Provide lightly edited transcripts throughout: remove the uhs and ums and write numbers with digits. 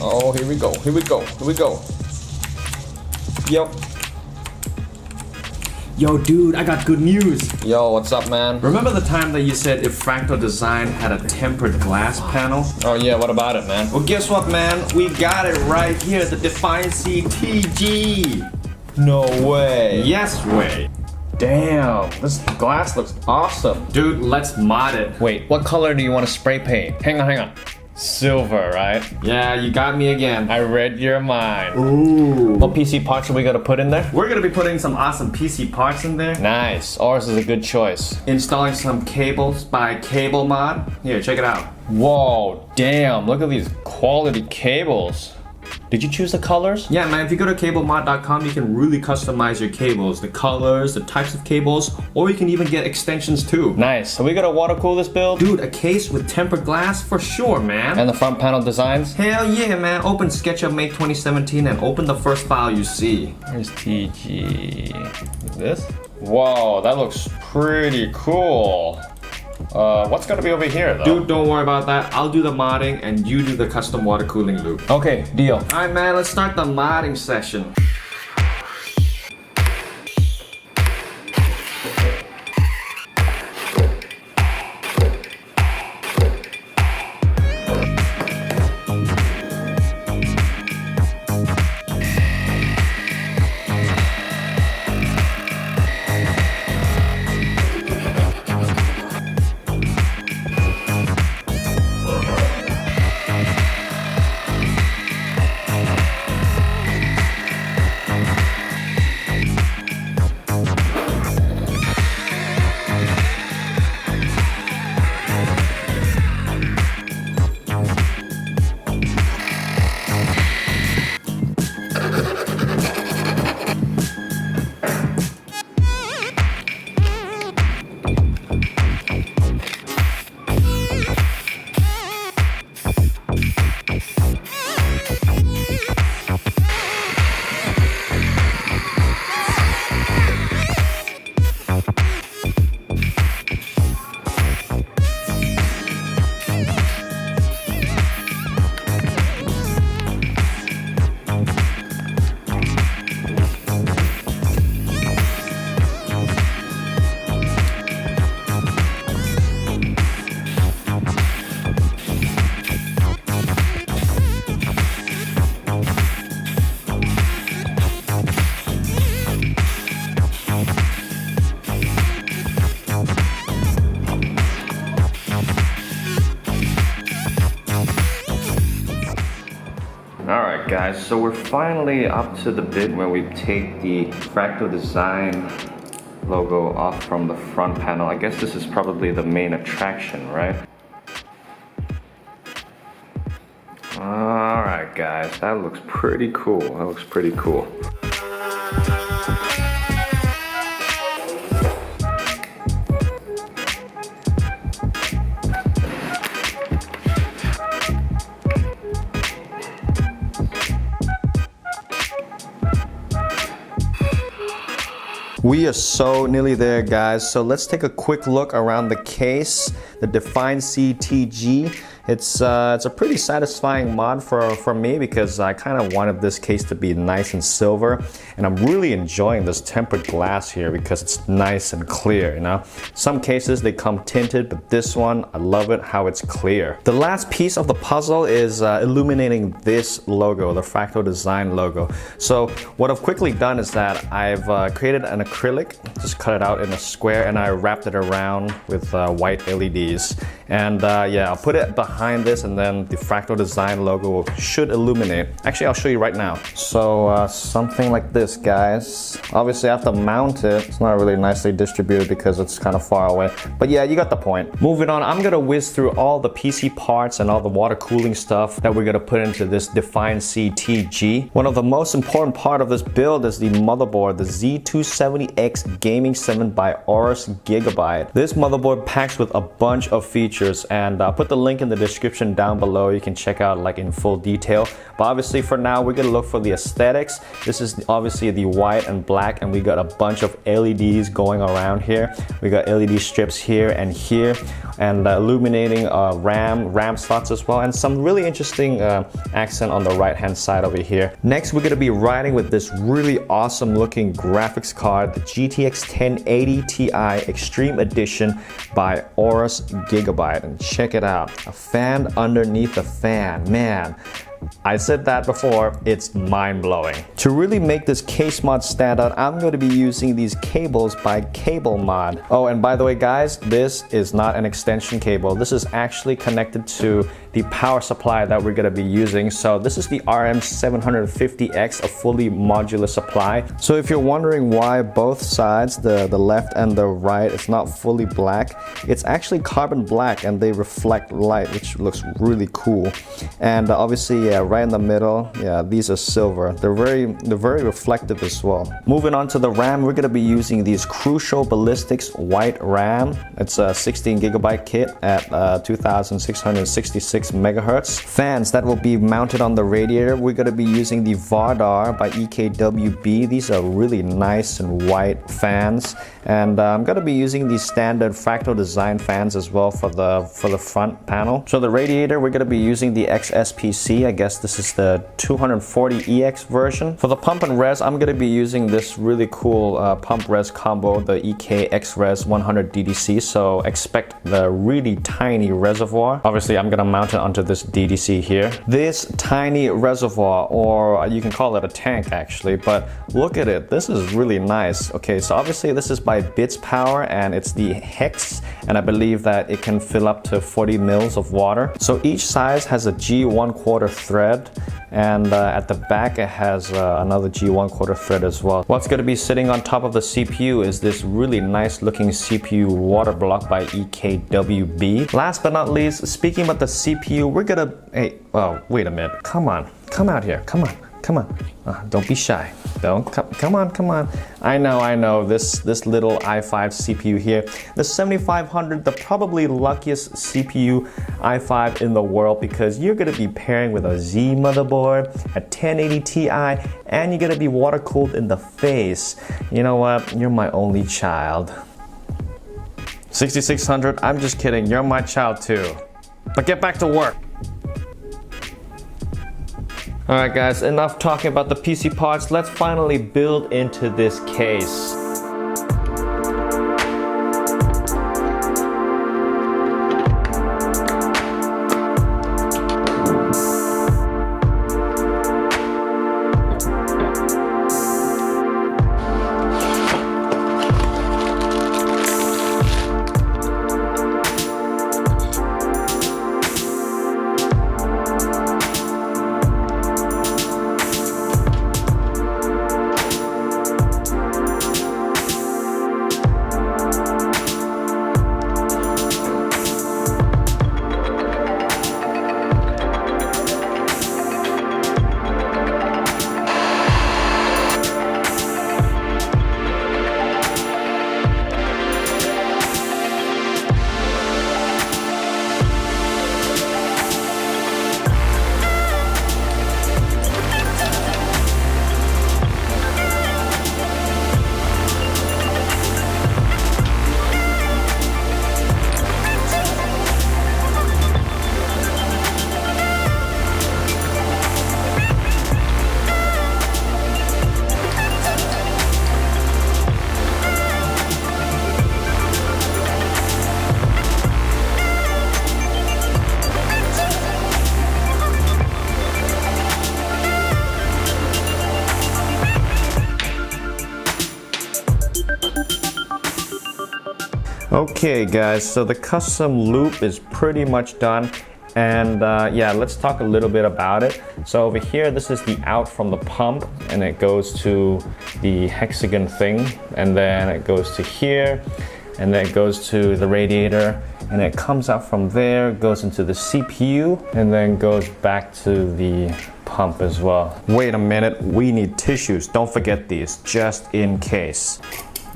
Oh, here we go, here we go, here we go. Yep. Yo, dude, I got good news. Yo, what's up, man? Remember the time that you said if Fractal Design had a tempered glass panel? Oh yeah, what about it, man? Well, guess what, man? We got it right here, the Define CTG. No way. Yes way. Damn, this glass looks awesome. Dude, let's mod it. Wait, what color do you want to spray paint? Hang on. Silver, right? Yeah, you got me again. I read your mind. Ooh. What PC parts are we gonna put in there? We're gonna be putting some awesome PC parts in there. Nice, Aorus is a good choice. Installing some cables by CableMod. Here, check it out. Whoa, damn, look at these quality cables. Did you choose the colors? Yeah, man, if you go to CableMod.com, you can really customize your cables, the colors, the types of cables, or you can even get extensions too. Nice, so we gonna water cool this build? Dude, a case with tempered glass for sure, man. And the front panel designs? Hell yeah, man. Open SketchUp Make 2017 and open the first file you see. Here's TG. This? Whoa, that looks pretty cool. What's gonna be over here though? Dude, don't worry about that. I'll do the modding and you do the custom water cooling loop. Okay, deal. Alright, man, let's start the modding session. Alright guys, so we're finally up to the bit where we take the Fractal Design logo off from the front panel. I guess this is probably the main attraction, right? Alright guys, that looks pretty cool. That looks pretty cool. We are so nearly there, guys. So let's take a quick look around the case, the Define CTG. It's a pretty satisfying mod for me because I kind of wanted this case to be nice and silver, and I'm really enjoying this tempered glass here because it's nice and clear, you know. Some cases they come tinted, but this one, I love it how it's clear. The last piece of the puzzle is illuminating this logo, the Fractal Design logo. So what I've quickly done is that I've created an acrylic, just cut it out in a square, and I wrapped it around with white LEDs. And yeah, I'll put it behind this, and then the Fractal Design logo should illuminate. Actually, I'll show you right now. So something like this, guys. Obviously, I have to mount it. It's not really nicely distributed because it's kind of far away. But yeah, you got the point. Moving on, I'm gonna whiz through all the PC parts and all the water cooling stuff that we're gonna put into this Define CTG. One of the most important part of this build is the motherboard, the Z270X-Gaming 7 by Aorus Gigabyte. This motherboard packs with a bunch of features features, and I'll put the link in the description down below. You can check out like in full detail. But obviously for now, we're gonna look for the aesthetics. This is obviously the white and black, and we got a bunch of LEDs going around here. We got LED strips here and here, and illuminating RAM slots as well, and some really interesting accent on the right hand side over here. Next, we're gonna be riding with this really awesome looking graphics card, the GTX 1080 Ti Xtreme Edition by Aorus Gigabyte. And check it out, a fan underneath a fan, man. I said that before, it's mind-blowing. To really make this case mod stand out, I'm going to be using these cables by CableMod. Oh, and by the way guys, this is not an extension cable. This is actually connected to the power supply that we're going to be using. So this is the RM750X, a fully modular supply. So if you're wondering why both sides, the left and the right, is not fully black, it's actually carbon black and they reflect light, which looks really cool. And obviously, yeah, right in the middle, yeah, these are silver. They're very reflective as well. Moving on to the RAM, we're gonna be using these Crucial Ballistics white RAM. It's a 16 gigabyte kit at 2666 megahertz. Fans that will be mounted on the radiator, we're gonna be using the Vardar by EKWB. These are really nice and white fans. And I'm gonna be using these standard Fractal Design fans as well for the front panel. So the radiator, we're gonna be using the XSPC. I guess this is the 240EX version. For the pump and res, I'm gonna be using this really cool pump res combo, the EK X-Res 100 DDC. So expect the really tiny reservoir. Obviously, I'm gonna mount it onto this DDC here. This tiny reservoir, or you can call it a tank actually, but look at it. This is really nice. Okay, so obviously this is by Bitspower and it's the Hex, and I believe that it can fill up to 40 mils of water. So each size has a G1/4 thread, and at the back it has another G1/4 thread as well. What's going to be sitting on top of the CPU is this really nice looking CPU water block by EKWB. Last but not least, speaking about the CPU, we're gonna, hey, oh, wait a minute, come on, come out here, come on. Come on, don't be shy. Come on. I know, this little i5 CPU here, the 7500, the probably luckiest CPU i5 in the world, because you're gonna be pairing with a Z motherboard, a 1080 Ti, and you're gonna be water cooled in the face. You know what? You're my only child. 6600, I'm just kidding, you're my child too. But get back to work. Alright guys, enough talking about the PC parts. Let's finally build into this case. Okay guys, so the custom loop is pretty much done, and yeah, let's talk a little bit about it. So over here, this is the out from the pump, and it goes to the Hexagon thing, and then it goes to here, and then it goes to the radiator, and it comes out from there, goes into the CPU, and then goes back to the pump as well. Wait a minute, we need tissues. Don't forget these, just in case.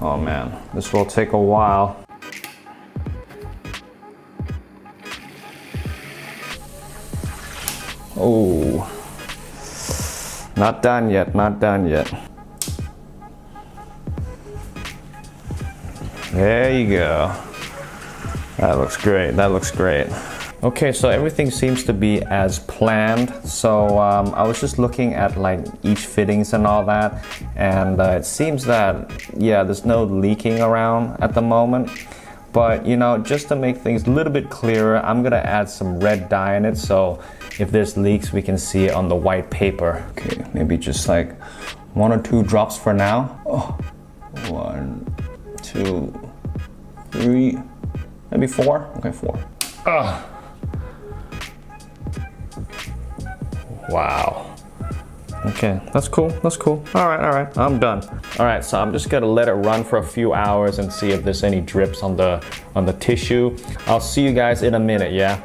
Oh man, this will take a while. Oh, not done yet, not done yet. There you go. That looks great, that looks great. Okay, so everything seems to be as planned. So I was just looking at like each fittings and all that, and it seems that, yeah, there's no leaking around at the moment. But you know, just to make things a little bit clearer, I'm gonna add some red dye in it, so if there's leaks, we can see it on the white paper. Okay, maybe just like 1 or 2 drops for now. Oh, 1, 2, 3, maybe 4. Okay, 4. Ugh. Wow. Okay, that's cool, that's cool. All right, I'm done. All right, so I'm just gonna let it run for a few hours and see if there's any drips on the tissue. I'll see you guys in a minute, yeah?